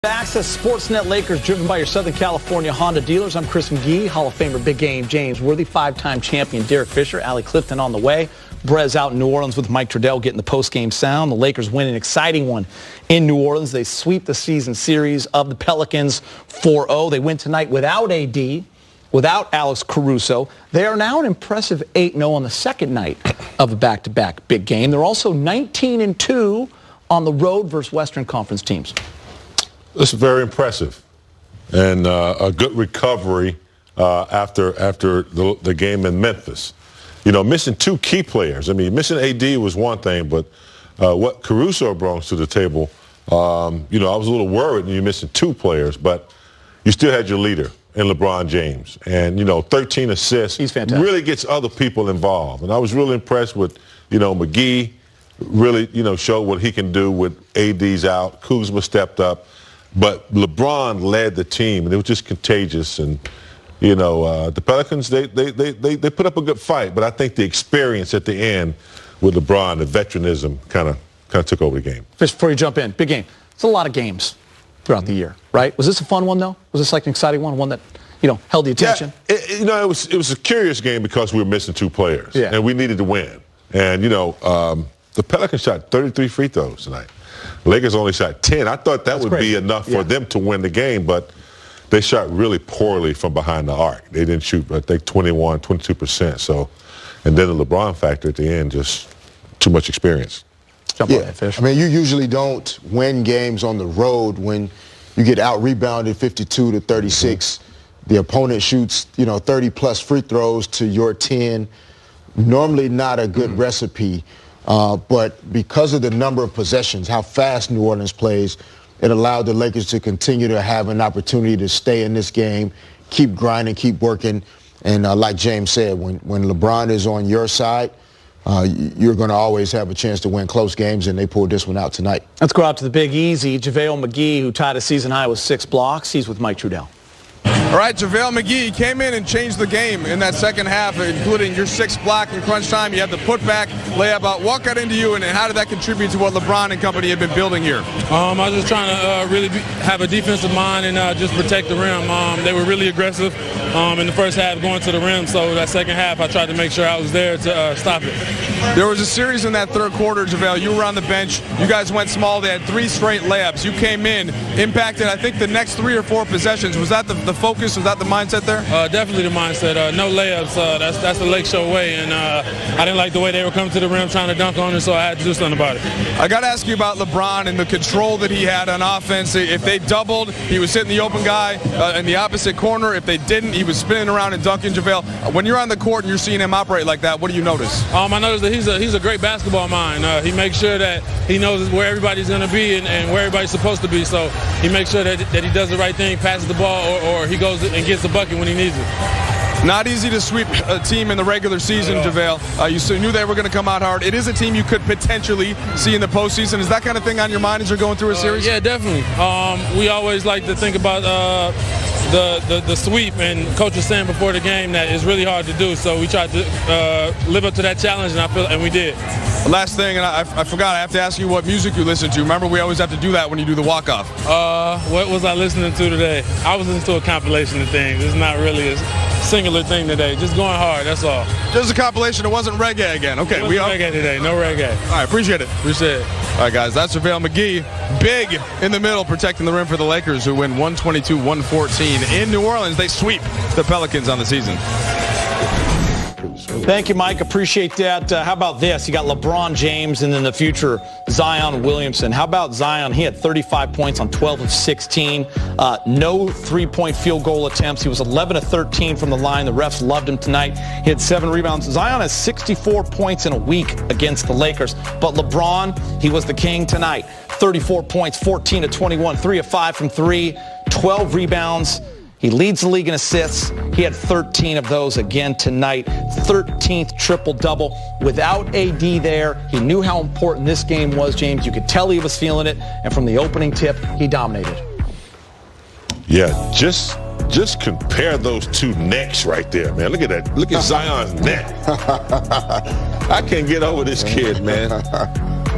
Access Sportsnet Lakers, driven by your Southern California Honda dealers. I'm Chris McGee, Hall of Famer Big Game James Worthy, five-time champion Derek Fisher, Allie Clifton on the way. Brez out in New Orleans with Mike Trudell getting the post-game sound. The Lakers win an exciting one in New Orleans. They sweep the season series of the Pelicans 4-0. They win tonight without AD, without Alex Caruso. They are now an impressive 8-0 on the second night of a back-to-back big game. They're also 19-2 on the road versus Western Conference teams. This is very impressive, and a good recovery after the game in Memphis. You know, missing two key players. I mean, missing AD was one thing, but what Caruso brings to the table, you know, I was a little worried you're missing two players, but you still had your leader in LeBron James. And, you know, 13 assists. He's fantastic. Really gets other people involved. And I was really impressed with, you know, McGee really, you know, showed what he can do with AD's out. Kuzma stepped up. But LeBron led the team, and it was just contagious. And, you know, the Pelicans, they put up a good fight. But I think the experience at the end with LeBron, the veteranism, kind of took over the game. Fish, before you jump in, big game. It's a lot of games throughout the year, right? Was this a fun one, though? Was this like an exciting one that, you know, held the attention? Yeah, it was a curious game because we were missing two players. Yeah. And we needed to win. And, you know, the Pelicans shot 33 free throws tonight. Lakers only shot 10. I thought that would be enough for them to win the game, but they shot really poorly from behind the arc. They didn't shoot, I think, 21, 22%. So, and then the LeBron factor at the end, just too much experience. Jump on that, Fish. I mean, you usually don't win games on the road when you get out-rebounded 52 to 36. The opponent shoots, you know, 30-plus free throws to your 10. Normally not a good recipe. But because of the number of possessions, how fast New Orleans plays, it allowed the Lakers to continue to have an opportunity to stay in this game, keep grinding, keep working. And like James said, when LeBron is on your side, you're going to always have a chance to win close games, and they pulled this one out tonight. Let's go out to the Big Easy. JaVale McGee, who tied a season high with 6 blocks. He's with Mike Trudell. All right, JaVale McGee came in and changed the game in that second half, including your 6th block in crunch time. You had the putback layup. What got into you, and how did that contribute to what LeBron and company had been building here? I was just trying to really have a defensive mind and just protect the rim. They were really aggressive in the first half going to the rim, so that second half I tried to make sure I was there to stop it. There was a series in that third quarter, JaVale. You were on the bench. You guys went small. They had 3 straight layups. You came in, impacted, I think, the next 3 or 4 possessions. Was that the focus? Was that the mindset there? Definitely the mindset. No layups. That's the Lake Show way, and I didn't like the way they were coming to the rim trying to dunk on it, so I had to do something about it. I got to ask you about LeBron and the control that he had on offense. If they doubled, he was hitting the open guy in the opposite corner. If they didn't, he was spinning around and dunking. JaVale, when you're on the court and you're seeing him operate like that, what do you notice? I noticed that he's a great basketball mind. He makes sure that he knows where everybody's going to be and where everybody's supposed to be, so he makes sure that he does the right thing, passes the ball, or he goes and gets the bucket when he needs it. Not easy to sweep a team in the regular season, JaVale. You knew they were going to come out hard. It is a team you could potentially see in the postseason. Is that kind of thing on your mind as you're going through a series? Yeah, definitely. We always like to think about the sweep, and Coach was saying before the game that it's really hard to do, so we tried to live up to that challenge, and we did. Last thing, and I forgot, I have to ask you what music you listen to. Remember, we always have to do that when you do the walk-off. What was I listening to today? I was listening to a compilation of things. It's not really a singular thing today. Just going hard, that's all. Just a compilation. It wasn't reggae again. Okay, we are reggae today. No reggae. All right, appreciate it. Appreciate it. All right, guys, that's JaVale McGee. Big in the middle, protecting the rim for the Lakers, who win 122-114 in New Orleans. They sweep the Pelicans on the season. Thank you, Mike. Appreciate that. How about this? You got LeBron James and in the future, Zion Williamson. How about Zion? He had 35 points on 12 of 16. No three-point field goal attempts. He was 11 of 13 from the line. The refs loved him tonight. He had 7 rebounds. Zion has 64 points in a week against the Lakers. But LeBron, he was the king tonight. 34 points, 14 of 21, 3 of 5 from 3, 12 rebounds. He leads the league in assists. He had 13 of those again tonight. 13th triple-double. Without AD there, he knew how important this game was, James. You could tell he was feeling it. And from the opening tip, he dominated. Yeah, just compare those two necks right there, man. Look at that. Look at Zion's neck. I can't get over this kid, man.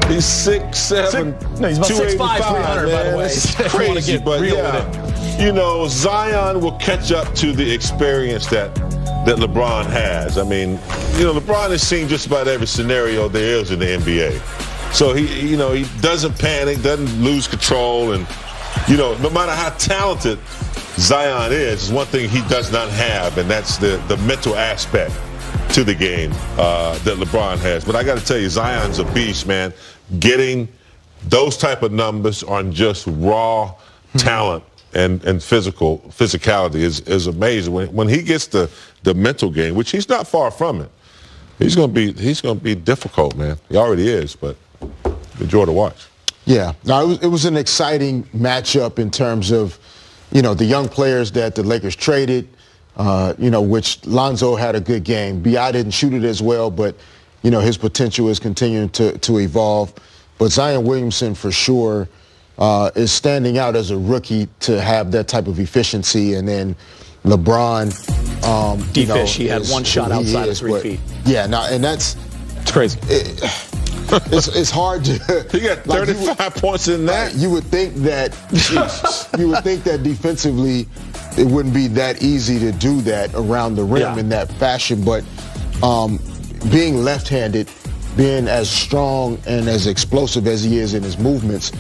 He's 6'7". No, he's about 6'5", 300, by the way. It's If you wanna crazy, get but real yeah. with it. You know, Zion will catch up to the experience that LeBron has. I mean, you know, LeBron has seen just about every scenario there is in the NBA. So he doesn't panic, doesn't lose control, and you know, no matter how talented Zion is one thing he does not have, and that's the mental aspect to the game that LeBron has. But I got to tell you, Zion's a beast, man. Getting those type of numbers on just raw talent and physicality is amazing. When he gets the mental game, which he's not far from it, he's gonna be difficult, man. He already is, but enjoy to watch. Yeah, no, it was an exciting matchup in terms of, you know, the young players that the Lakers traded. You know, which Lonzo had a good game. B.I. didn't shoot it as well, but you know his potential is continuing to evolve. But Zion Williamson for sure is standing out as a rookie to have that type of efficiency, and then LeBron. He had one shot outside of 3 feet. Yeah, and it's crazy. It's hard to. He got 35 points in that. You would think that defensively it wouldn't be that easy to do that around the rim in that fashion, but being left-handed, being as strong and as explosive as he is in his movements,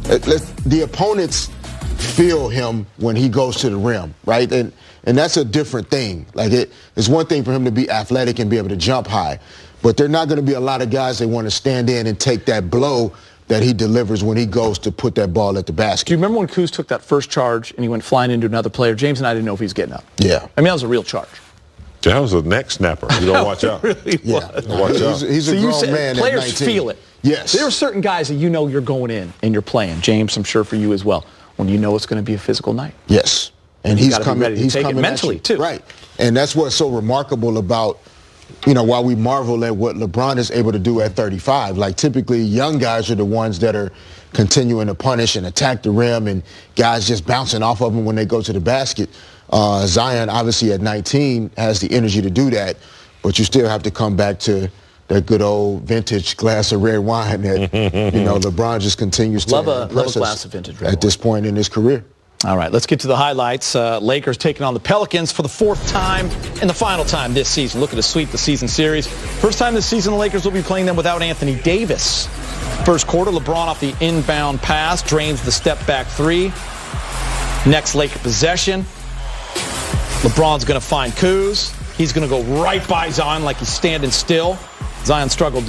the opponents feel him when he goes to the rim, right? And that's a different thing. Like it's one thing for him to be athletic and be able to jump high, but there are not going to be a lot of guys that want to stand in and take that blow that he delivers when he goes to put that ball at the basket. Do you remember when Kuz took that first charge and he went flying into another player? James and I didn't know if he was getting up. Yeah. I mean, that was a real charge. That was a neck snapper. You don't watch out. Really was. Watch out. He's a grown man at 19. Players feel it. Yes. There are certain guys that you know you're going in and you're playing. James, I'm sure for you as well, when you know it's going to be a physical night. Yes. And he's coming. He's coming mentally too. Right. And that's what's so remarkable about, you know, while we marvel at what LeBron is able to do at 35. Like typically young guys are the ones that are continuing to punish and attack the rim, and guys just bouncing off of them when they go to the basket. Zion, obviously at 19, has the energy to do that, but you still have to come back to that good old vintage glass of red wine that, you know, LeBron just continues to impress glass of vintage red at this point in his career. All right, let's get to the highlights. Lakers taking on the Pelicans for the fourth time and the final time this season. Looking to sweep the season series. First time this season, the Lakers will be playing them without Anthony Davis. First quarter, LeBron off the inbound pass, drains the step-back three. Next Laker possession. LeBron's going to find Kuz. He's going to go right by Zion like he's standing still. Zion struggled